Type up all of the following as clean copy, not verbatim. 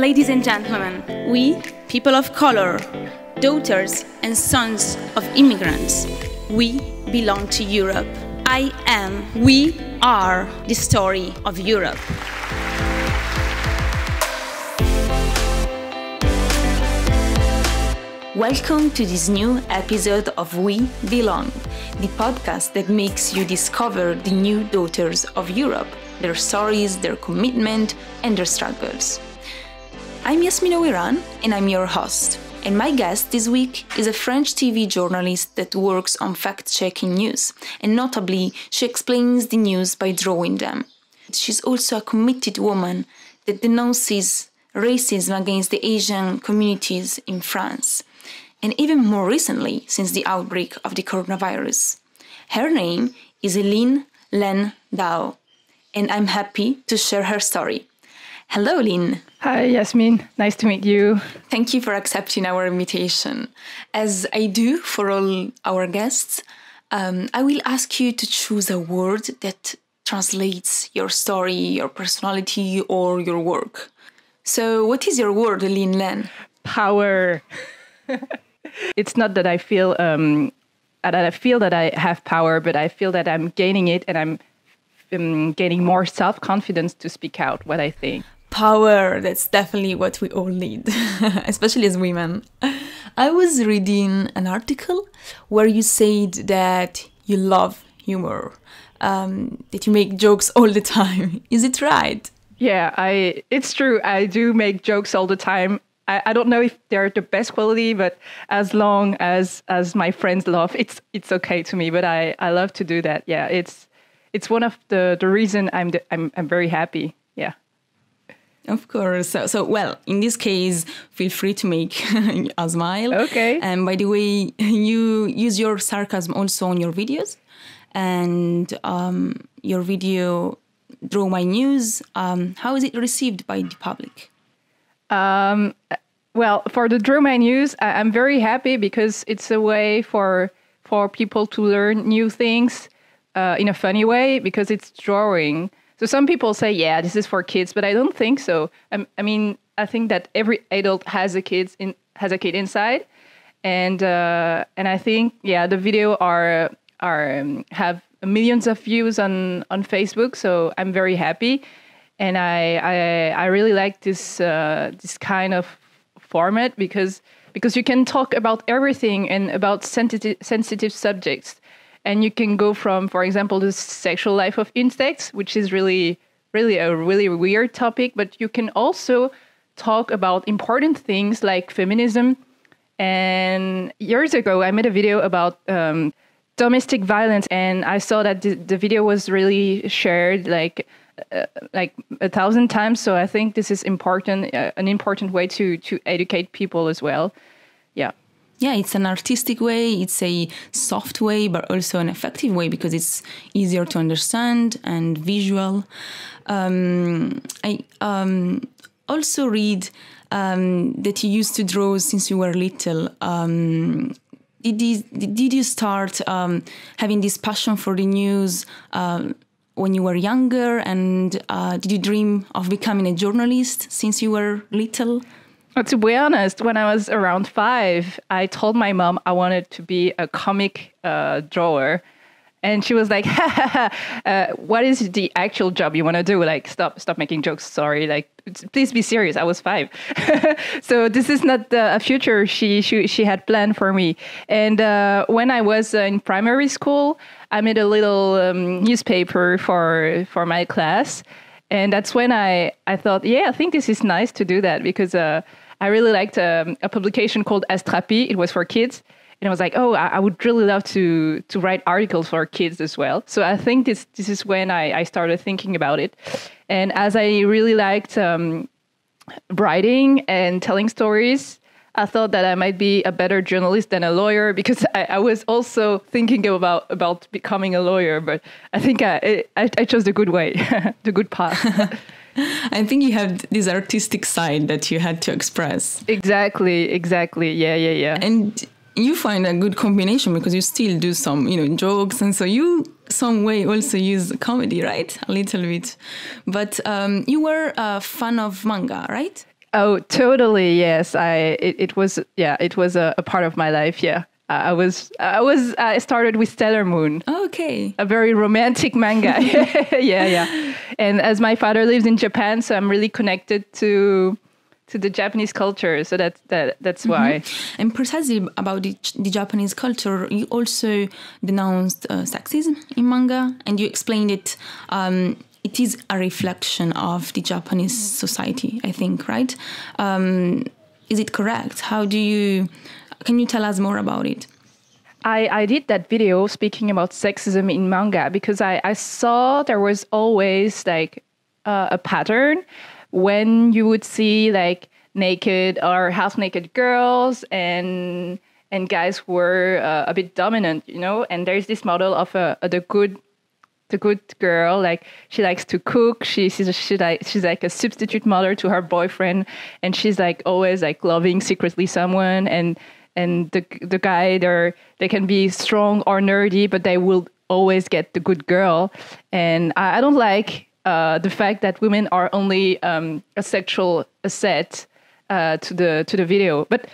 Ladies and gentlemen, we, people of color, daughters and sons of immigrants, we belong to Europe. We are the story of Europe. Welcome to this new episode of We Belong, the podcast that makes you discover the new daughters of Europe, their stories, their commitment, and their struggles. I'm Yasmina Wiran, and I'm your host. And my guest this week is a French TV journalist that works on fact-checking news, and notably, she explains the news by drawing them. She's also a committed woman that denounces racism against the Asian communities in France, and even more recently, since the outbreak of the coronavirus. Her name is Linh Lan Dao, and I'm happy to share her story. Hello, Linh. Hi, Yasmin. Nice to meet you. Thank you for accepting our invitation. As I do for all our guests, I will ask you to choose a word that translates your story, your personality, or your work. So what is your word, Linh Lan? Power. It's not that I feel that I have power, but I feel that I'm gaining it, and I'm gaining more self-confidence to speak out what I think. Power, that's definitely what we all need, especially as women. I was reading an article where you said that you love humor, that you make jokes all the time. Is it right? Yeah, it's true. I do make jokes all the time. I don't know if they're the best quality, but as long as my friends laugh, it's okay to me. But I love to do that. Yeah, it's one of the reason I'm very happy. Yeah. Of course. So well, in this case, feel free to make a smile. Okay. And by the way, you use your sarcasm also on your videos, and your video Draw My News. How is it received by the public? Well, for the Draw My News, I'm very happy because it's a way for people to learn new things in a funny way, because it's drawing. So some people say, yeah, this is for kids, but I don't think so. I think that every adult has a kid inside, and I think, yeah, the video have millions of views on Facebook, so I'm very happy. And I really like this kind of format because you can talk about everything and about sensitive subjects, and you can go from, for example, the sexual life of insects, which is really a really weird topic, but you can also talk about important things like feminism. And years ago, I made a video about domestic violence, and I saw that the video was really shared like 1,000 times. So I think this is important, an important way to educate people as well. Yeah. Yeah, it's an artistic way, it's a soft way, but also an effective way because it's easier to understand and visual. I also read that you used to draw since you were little. Did you start having this passion for the news when you were younger, and did you dream of becoming a journalist since you were little? To be honest, when I was around 5, I told my mom I wanted to be a comic drawer. And she was like, what is the actual job you want to do? Like, stop making jokes. Sorry. Like, please be serious. I was 5. So this is not a future she had planned for me. And when I was in primary school, I made a little newspaper for my class. And that's when I thought, yeah, I think this is nice to do that, because I really liked a publication called Astrapi. It was for kids. And I was like, oh, I would really love to write articles for kids as well. So I think this is when I started thinking about it. And as I really liked writing and telling stories, I thought that I might be a better journalist than a lawyer, because I was also thinking about becoming a lawyer. But I think I chose the good way, the good path. I think you have this artistic side that you had to express. Exactly. Yeah. And you find a good combination because you still do some, jokes. And so you some way also use comedy, right? A little bit. But you were a fan of manga, right? Oh, totally. Yes. It was a part of my life. Yeah. I started with Stellar Moon. Okay. A very romantic manga. Yeah. And as my father lives in Japan, so I'm really connected to the Japanese culture. So that's why. And precisely about the Japanese culture, you also denounced sexism in manga, and you explained it. It is a reflection of the Japanese society, I think, right? Is it correct? Can you tell us more about it? I did that video speaking about sexism in manga because I saw there was always like a pattern when you would see like naked or half naked girls and guys who were a bit dominant, you know. And there's this model of the good girl, like she likes to cook. She's like a substitute mother to her boyfriend, and she's like always like loving secretly someone. And the guy, they can be strong or nerdy, but they will always get the good girl. And I don't like the fact that women are only a sexual asset to the video. But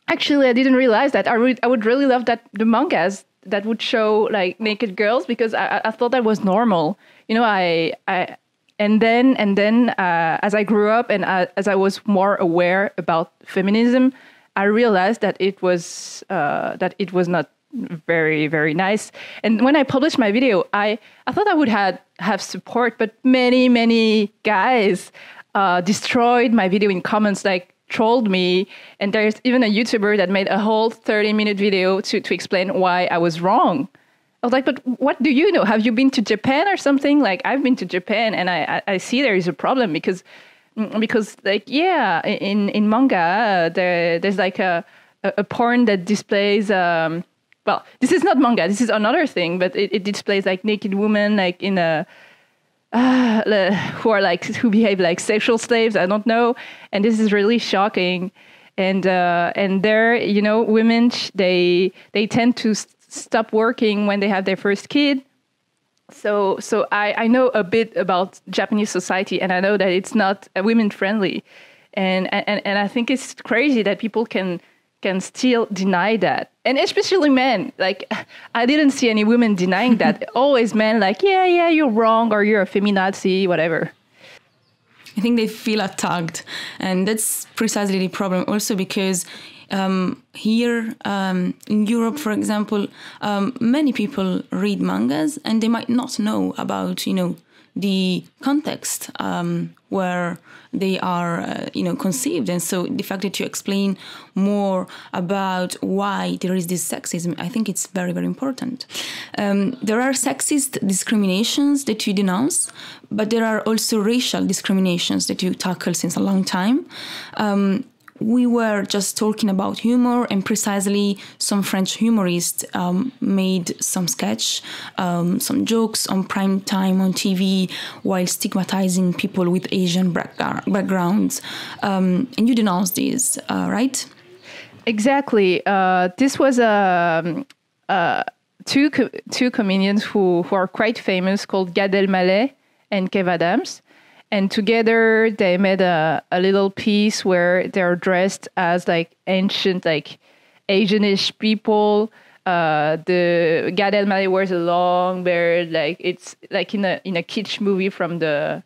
actually, I didn't realize that. I would really love that the mangas that would show like naked girls, because I thought that was normal. You know, and then as I grew up and as I was more aware about feminism, I realized that it was not very, very nice. And when I published my video, I thought I would have support, but many guys destroyed my video in comments, like trolled me. And there's even a YouTuber that made a whole 30-minute video to explain why I was wrong. I was like, but what do you know? Have you been to Japan or something? Like, I've been to Japan, and I see there is a problem because like, yeah, in manga, there's like a porn that displays, well, this is not manga, this is another thing, but it displays like naked women, like in a, who behave like sexual slaves, I don't know. And this is really shocking. And there, you know, women, they tend to stop working when they have their first kid. So I know a bit about Japanese society, and I know that it's not women friendly, and I think it's crazy that people can still deny that, and especially men. Like, I didn't see any women denying that. Always men like, yeah, you're wrong, or you're a feminazi, whatever. I think they feel attacked, and that's precisely the problem. Also because here in Europe, for example, many people read mangas and they might not know about, you know, the context where they are, conceived. And so the fact that you explain more about why there is this sexism, I think it's very, very important. There are sexist discriminations that you denounce, but there are also racial discriminations that you tackle since a long time. We were just talking about humor, and precisely some French humorists made some sketch, some jokes on prime time on TV while stigmatizing people with Asian backgrounds. And you denounced these, right? Exactly. This was two comedians who are quite famous, called Elmaleh and Kev Adams. And together they made a little piece where they're dressed as like ancient, like Asianish people. The Gad Elmaleh wears a long beard, like it's like in a kitsch movie from the,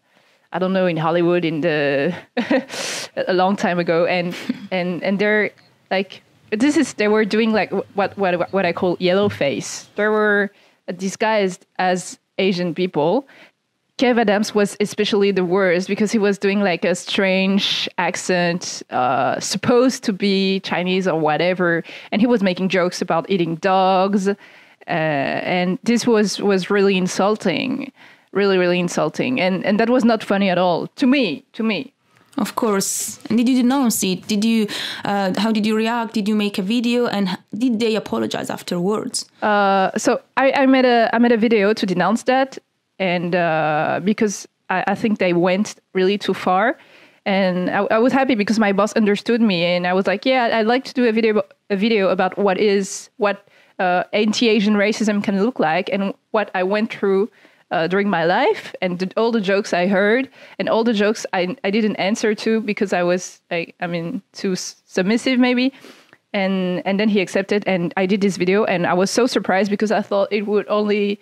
I don't know, in Hollywood in the a long time ago. And they're like, they were doing like what I call yellow face. They were disguised as Asian people. Kev Adams was especially the worst because he was doing like a strange accent, supposed to be Chinese or whatever, and he was making jokes about eating dogs, and this was really insulting, really insulting, and that was not funny at all to me. Of course. And did you denounce it? Did you? How did you react? Did you make a video? And did they apologize afterwards? So I made a video to denounce that. And because I think they went really too far. And I was happy because my boss understood me. And I was like, yeah, I'd like to do a video about what anti-Asian racism can look like and what I went through during my life, and all the jokes I heard, and all the jokes I didn't answer to because I was, too submissive maybe. And then he accepted, and I did this video, and I was so surprised because I thought only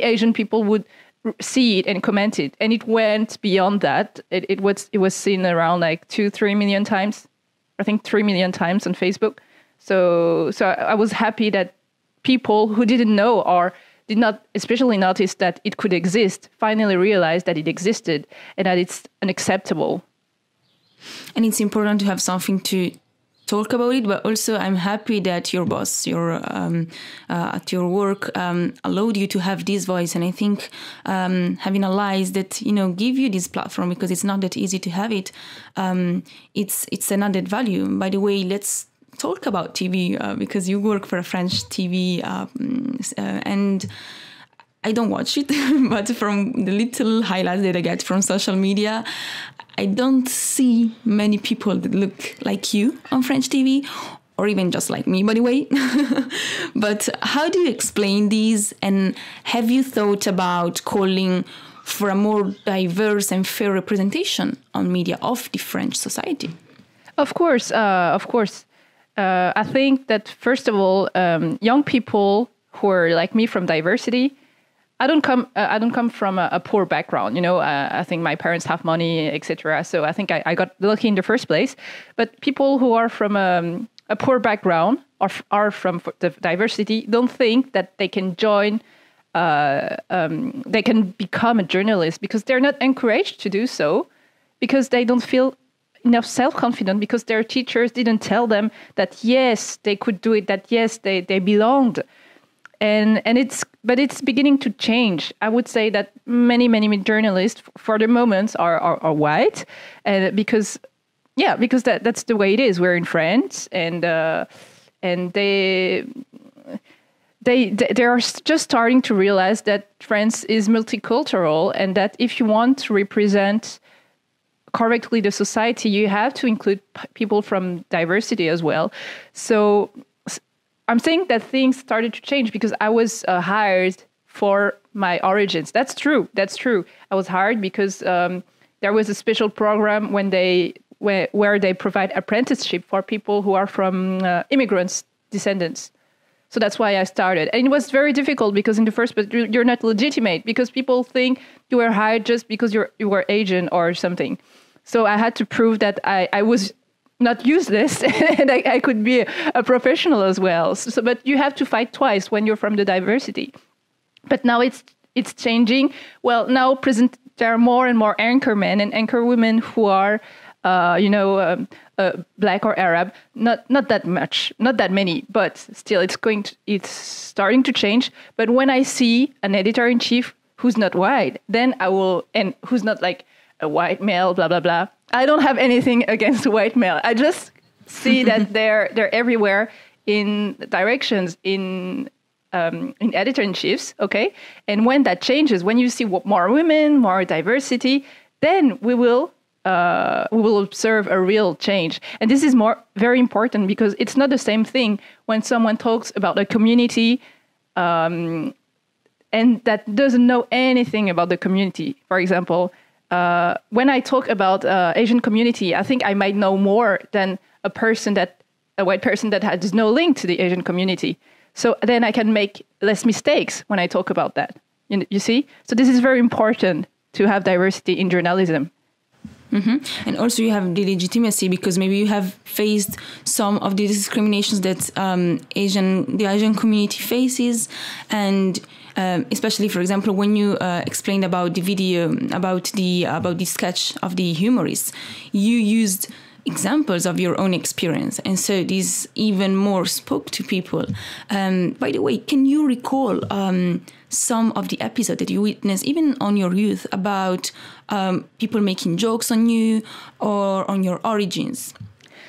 Asian people would see it and comment it, and it went beyond that. It was seen around like 2-3 million times, I think 3 million times on Facebook. So I was happy that people who didn't know or did not especially notice that it could exist finally realized that it existed and that it's unacceptable. And it's important to have something to talk about it, but also I'm happy that your boss, at your work, allowed you to have this voice. And I think having allies that give you this platform, because it's not that easy to have it, it's an added value. By the way, let's talk about TV because you work for a French TV, and I don't watch it, but from the little highlights that I get from social media, I don't see many people that look like you on French TV, or even just like me, by the way. But how do you explain these? And have you thought about calling for a more diverse and fair representation on media of the French society? Of course. I think that, first of all, young people who are like me from diversity, I don't come from a poor background. I think my parents have money, etc. So I think I got lucky in the first place. But people who are from a poor background or are from the diversity don't think that they can join, they can become a journalist, because they're not encouraged to do so, because they don't feel enough self-confident, because their teachers didn't tell them that yes, they could do it, that yes, they belonged. And it's beginning to change. I would say that many journalists for the moment are white, and because that's the way it is. We're in France, and they are just starting to realize that France is multicultural, and that if you want to represent correctly the society, you have to include people from diversity as well. So I'm saying that things started to change because I was hired for my origins. That's true. I was hired because there was a special program where they provide apprenticeship for people who are from immigrants' descendants. So that's why I started. And it was very difficult because in the first place, you're not legitimate, because people think you were hired just because you were Asian or something. So I had to prove that I was not useless, and I could be a professional as well. So, but you have to fight twice when you're from the diversity. But now it's changing. Well, now there are more and more anchormen and anchorwomen who are, Black or Arab. Not that much, not that many, but still, it's starting to change. But when I see an editor-in-chief who's not white, then I will, and who's not like a white male, blah blah blah. I don't have anything against white male. I just see that they're everywhere in directions, in editor-in-chiefs, okay? And when that changes, when you see more women, more diversity, then we will observe a real change. And this is very important, because it's not the same thing when someone talks about a community and that doesn't know anything about the community. For example, when I talk about Asian community, I think I might know more than a white person that has no link to the Asian community. So then I can make less mistakes when I talk about that. You see? So this is very important to have diversity in journalism. Mm-hmm. And also you have the legitimacy, because maybe you have faced some of the discriminations that the Asian community faces, and especially, for example, when you explained about the video about the sketch of the humorists, you used examples of your own experience, and so this even more spoke to people. By the way, can you recall some of the episodes that you witnessed, even on your youth, about people making jokes on you or on your origins?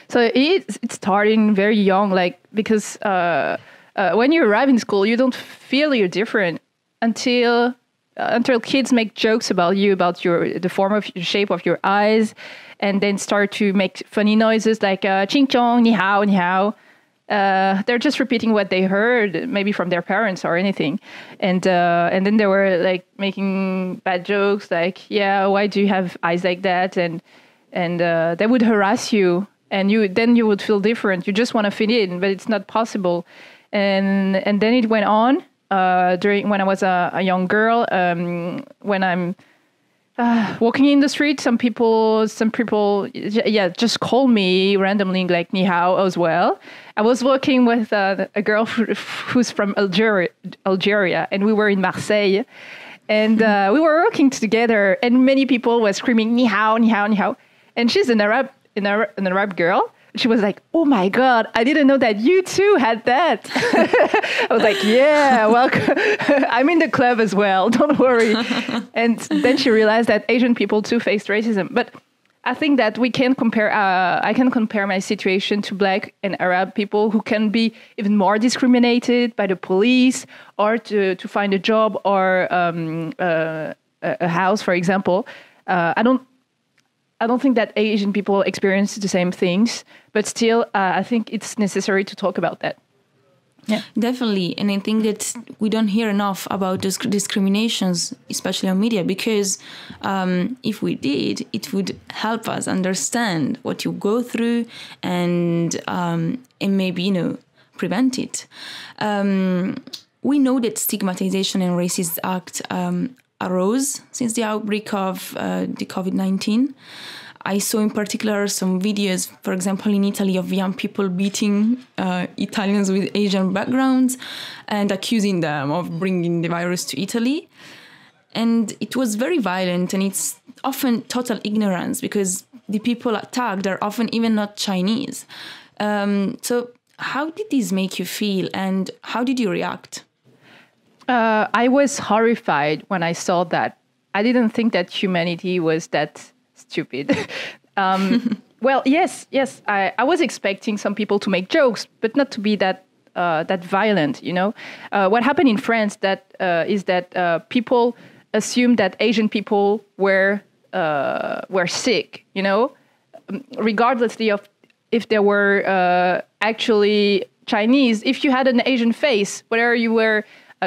So it's starting very young, because when you arrive in school, you don't feel you're different until kids make jokes about you, about the form of the shape of your eyes, and then start to make funny noises like ching chong, ni hao, ni hao. they're just repeating what they heard, maybe from their parents or anything, and then they were like making bad jokes, like, yeah, why do you have eyes like that, and they would harass you, and you would feel different. You just want to fit in, but it's not possible, and then it went on when I was a young girl. When I'm walking in the street, some people, just call me randomly, like ni hao as well. I was working with a girl who's from Algeria, and we were in Marseille, and we were working together, and many people were screaming ni hao, ni hao, ni hao, and she's an Arab girl. She was like, oh my God, I didn't know that you too had that. I was like, yeah, welcome. I'm in the club as well, don't worry. And then she realized that Asian people too faced racism. But I think that we can compare, I can compare my situation to Black and Arab people who can be even more discriminated by the police, or to find a job or a house, for example. I don't think that Asian people experience the same things, but still, I think it's necessary to talk about that. Yeah, definitely. And I think that we don't hear enough about those discriminations, especially on media, because if we did, it would help us understand what you go through and maybe, prevent it. We know that stigmatization and racist acts arose since the outbreak of the COVID-19. I saw in particular some videos, for example, in Italy, of young people beating Italians with Asian backgrounds and accusing them of bringing the virus to Italy. And it was very violent, and it's often total ignorance because the people attacked are often even not Chinese. So how did this make you feel, and how did you react? I was horrified when I saw that. I didn't think that humanity was that stupid. Well, yes. I was expecting some people to make jokes, but not to be that violent. What happened in France is that people assumed that Asian people were sick. Regardlessly of if they were actually Chinese. If you had an Asian face, whether you were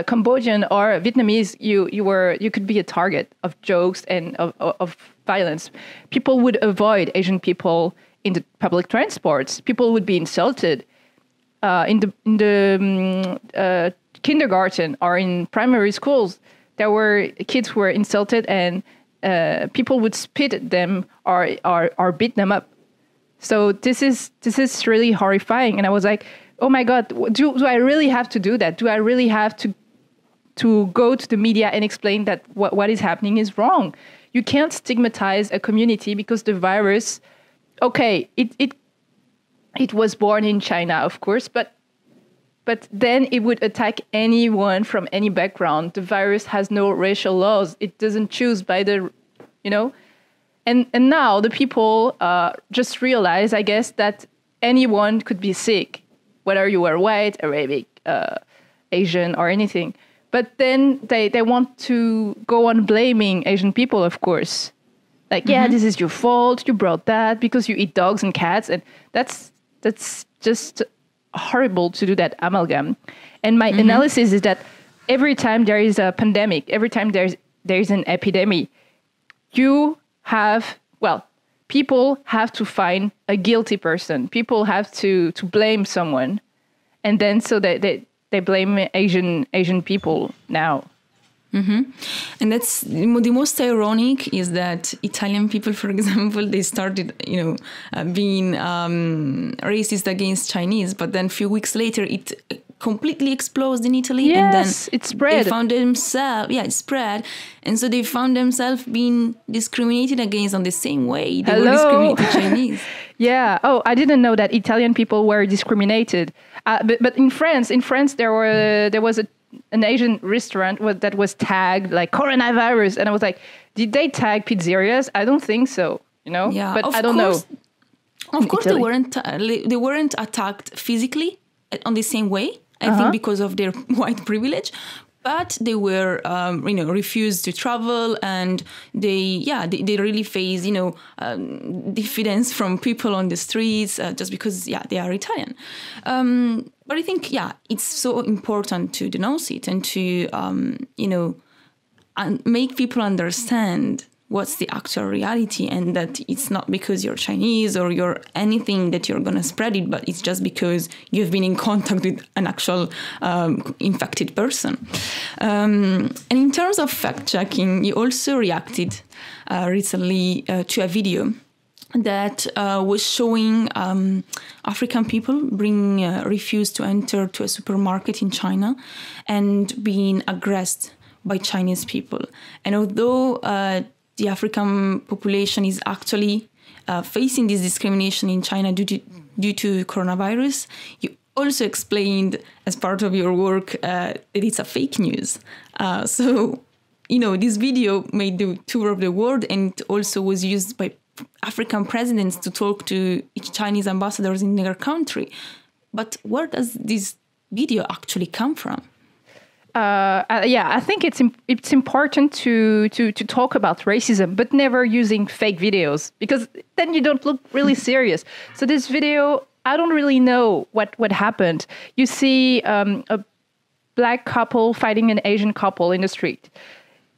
Cambodian or Vietnamese, you could be a target of jokes and of violence. People would avoid Asian people in the public transports. People would be insulted in the kindergarten or in primary schools. There were kids who were insulted, and people would spit at them or beat them up. So this is really horrifying. And I was like, oh my God, do I really have to do that? Do I really have to go to the media and explain that what is happening is wrong? You can't stigmatize a community because the virus, okay, it was born in China, of course, but then it would attack anyone from any background. The virus has no racial laws. It doesn't choose by and now the people just realize, I guess, that anyone could be sick, whether you were white, Arabic, Asian, or anything. But then they want to go on blaming Asian people, of course. Like, yeah, this is your fault. You brought that because you eat dogs and cats. And that's just horrible to do that amalgam. And my analysis is that every time there is a pandemic, every time there's an epidemic, people have to find a guilty person. People have to blame someone. And then so they blame Asian people now. And that's the most ironic is that Italian people, for example, they started, being racist against Chinese, but then a few weeks later it completely exploded in Italy. Yes, and then it spread. They found themselves, it spread, and so they found themselves being discriminated against on the same way they were discriminated Chinese. Yeah. Oh, I didn't know that Italian people were discriminated. But in France, there was an Asian restaurant that was tagged like coronavirus, and I was like, did they tag pizzerias? I don't think so. Yeah, but I don't know. Of course, they weren't attacked physically on the same way. I think because of their white privilege. but they were, refused to travel, and they really face, diffidence from people on the streets just because, they are Italian. But I think, it's so important to denounce it and to, and make people understand what's the actual reality, and that it's not because you're Chinese or you're anything that you're going to spread it, but it's just because you've been in contact with an actual infected person. And in terms of fact-checking, you also reacted recently to a video that was showing African people being refused to enter to a supermarket in China and being aggressed by Chinese people. And although the African population is actually facing this discrimination in China due to coronavirus, you also explained as part of your work that it's a fake news. So, this video made the tour of the world, and it also was used by African presidents to talk to Chinese ambassadors in their country. But where does this video actually come from? I think it's important to talk about racism, but never using fake videos, because then you don't look really serious. So this video, I don't really know what happened. You see a black couple fighting an Asian couple in the street.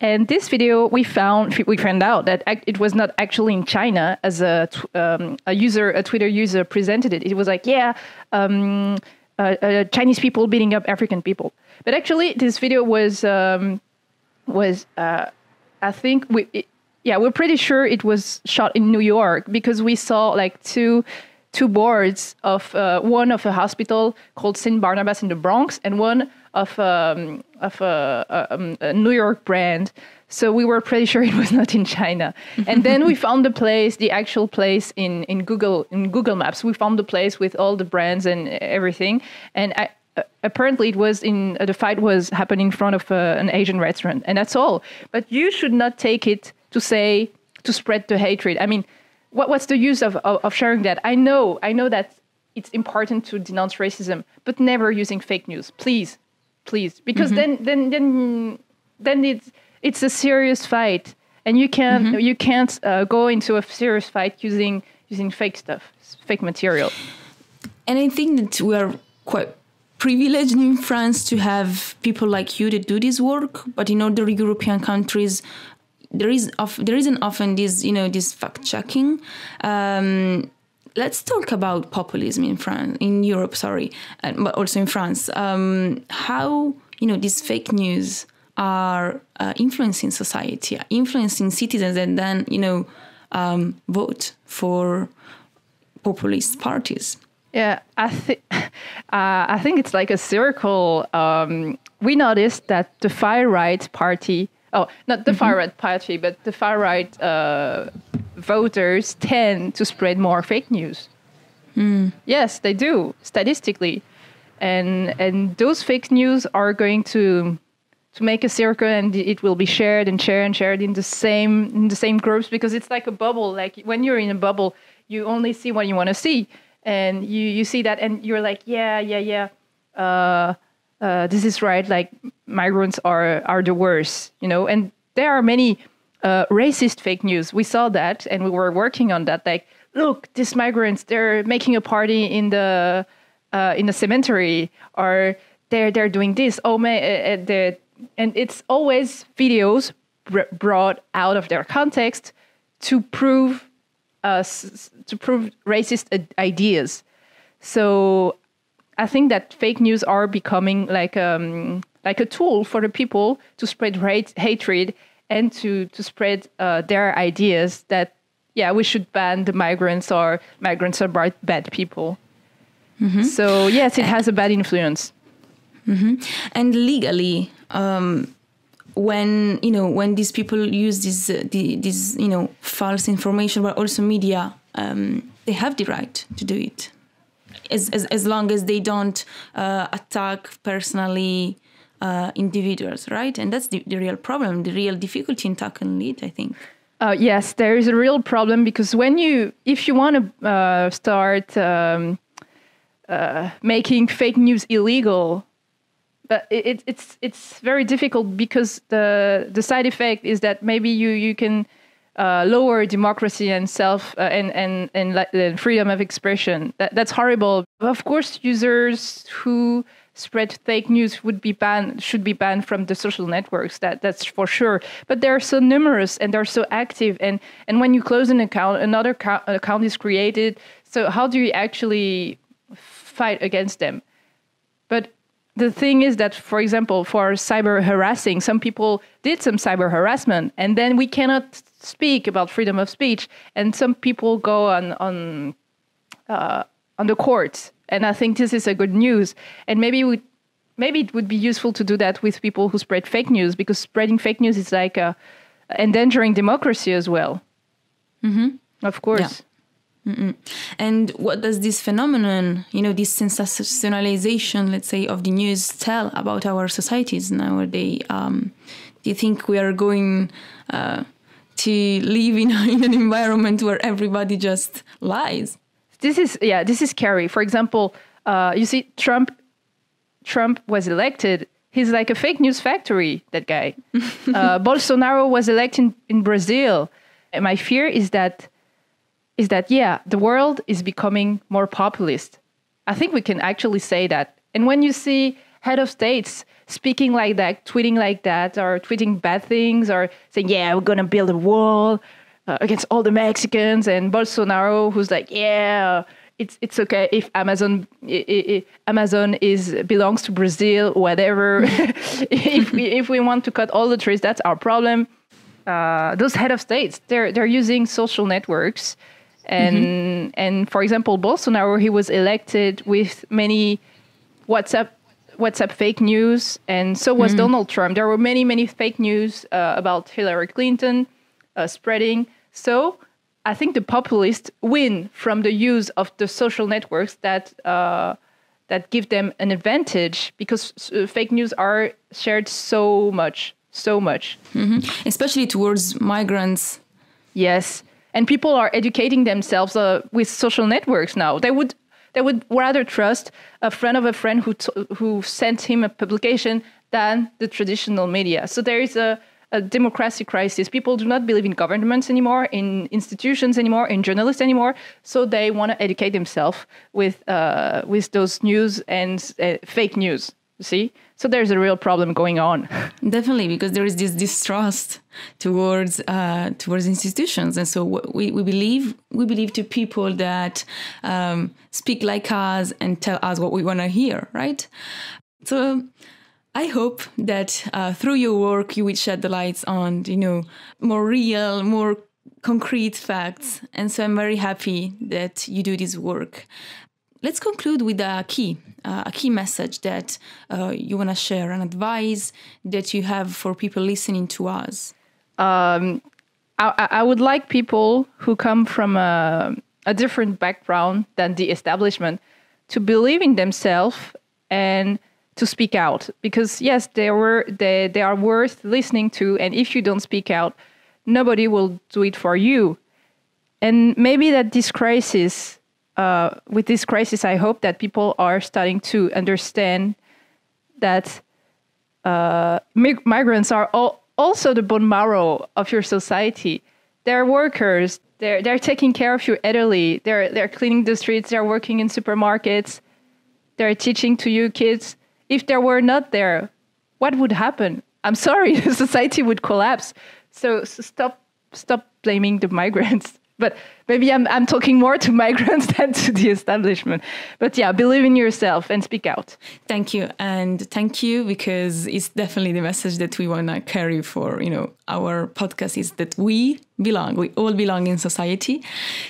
And this video, we found out that it was not actually in China, as a Twitter user presented it. It was like, Chinese people beating up African people. But actually, this video was I think we're pretty sure it was shot in New York, because we saw like two boards of one of a hospital called St. Barnabas in the Bronx, and one of a New York brand. So we were pretty sure it was not in China. And then we found the actual place in Google Maps. We found the place with all the brands and everything. And apparently the fight was happening in front of an Asian restaurant. And that's all. But you should not take it to spread the hatred. I mean, what's the use of sharing that? I know that it's important to denounce racism, but never using fake news, please, because then it's a serious fight, and you can't go into a serious fight using fake stuff, fake material. And I think that we are quite privileged in France to have people like you that do this work, but in other European countries, there isn't often this fact checking. Let's talk about populism in Europe, but also in France. How these fake news are influencing society, influencing citizens, and then vote for populist parties. Yeah, I think it's like a circle. We noticed that the far right party. Oh, not the far right party, but the far right voters tend to spread more fake news. Yes, they do, statistically. And those fake news are going to make a circle, and it will be shared and shared in the same groups, because it's like a bubble. Like when you're in a bubble, you only see what you want to see. And you see that, and you're like, this is right. Like migrants are the worst, And there are many racist fake news. We saw that, and we were working on that. Like, look, these migrants, they're making a party in the cemetery, or they're doing this. Oh man, and it's always videos brought out of their context to prove racist ideas. So I think that fake news are becoming like a tool for the people to spread hatred and to spread their ideas that we should ban the migrants, or migrants are bad people. So yes, it has a bad influence. And legally, when these people use this false information, but also media, they have the right to do it, as long as they don't attack personally individuals, right? And that's the real problem, the real difficulty in tackling it, I think. Yes, there is a real problem, because if you want to start making fake news illegal, but it's very difficult because the side effect is that maybe you can lower democracy and and freedom of expression. That's horrible. Of course, users who spread fake news should be banned from the social networks. That's for sure. But they're so numerous and they're so active. And when you close an account, another account is created. So how do you actually fight against them? But the thing is that, for example, for cyber harassing, some people did some cyber harassment, and then we cannot speak about freedom of speech. And some people go on the courts. And I think this is a good news. And maybe it would be useful to do that with people who spread fake news, because spreading fake news is like endangering democracy as well. Mm-hmm. Of course. Yeah. Mm-mm. And what does this phenomenon, this sensationalization, let's say, of the news tell about our societies nowadays? Do you think we are going to live in an environment where everybody just lies? This is scary. For example, you see, Trump was elected. He's like a fake news factory, that guy. Bolsonaro was elected in Brazil. And my fear is that the world is becoming more populist. I think we can actually say that. And when you see head of states speaking like that, tweeting like that, or tweeting bad things, or saying, yeah, we're going to build a wall against all the Mexicans, and Bolsonaro, who's like, yeah, it's okay if Amazon belongs to Brazil, whatever. if we want to cut all the trees, that's our problem. Those head of states, they're using social networks, and for example, Bolsonaro, he was elected with many WhatsApp fake news, and so was Donald Trump. There were many fake news about Hillary Clinton spreading. So I think the populists win from the use of the social networks that give them an advantage, because fake news are shared so much. Mm-hmm. Especially towards migrants. Yes, and people are educating themselves with social networks now. They would rather trust a friend of a friend who sent him a publication than the traditional media. So there is a democracy crisis. People do not believe in governments anymore, in institutions anymore, in journalists anymore. So they want to educate themselves with those news and fake news. You see? So there's a real problem going on. Definitely, because there is this distrust towards institutions, and so we believe to people that speak like us and tell us what we want to hear, right? So I hope that through your work you will shed the lights on, more real, more concrete facts, and so I'm very happy that you do this work. Let's conclude with a key message that you want to share, an advice that you have for people listening to us. I would like people who come from a different background than the establishment to believe in themselves and to speak out. Because yes, they are worth listening to, and if you don't speak out, nobody will do it for you. And maybe that with this crisis, I hope that people are starting to understand that migrants are also the bone marrow of your society. They're workers. They're taking care of your elderly. They're cleaning the streets. They're working in supermarkets. They're teaching to you kids. If they were not there, what would happen? I'm sorry, the society would collapse. So stop blaming the migrants. But maybe I'm talking more to migrants than to the establishment. But yeah, believe in yourself and speak out. Thank you. And thank you, because it's definitely the message that we want to carry for, our podcast, is that we belong. We all belong in society.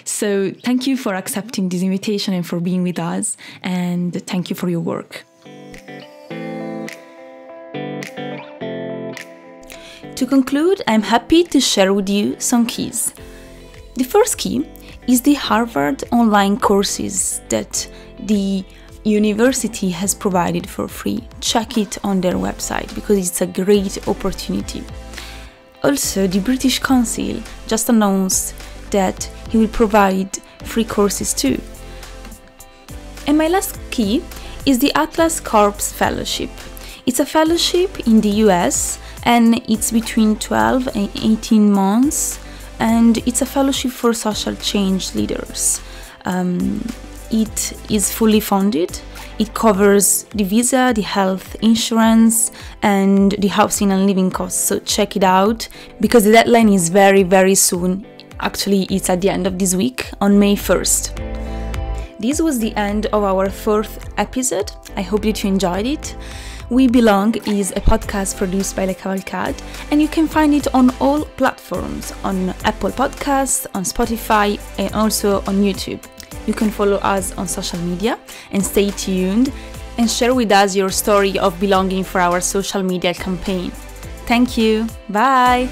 So thank you for accepting this invitation and for being with us. And thank you for your work. To conclude, I'm happy to share with you some keys. The first key is the Harvard online courses that the university has provided for free. Check it on their website because it's a great opportunity. Also, the British Council just announced that he will provide free courses too. And my last key is the Atlas Corps Fellowship. It's a fellowship in the US, and it's between 12 and 18 months, and it's a fellowship for social change leaders. It is fully funded. It covers the visa, the health insurance, and the housing and living costs. So check it out, because the deadline is very, very soon. Actually, it's at the end of this week, on May 1st. This was the end of our 4th episode. I hope that you enjoyed it. We Belong is a podcast produced by Le Cavalcade, and you can find it on all platforms, on Apple Podcasts, on Spotify, and also on YouTube. You can follow us on social media and stay tuned and share with us your story of belonging for our social media campaign. Thank you. Bye.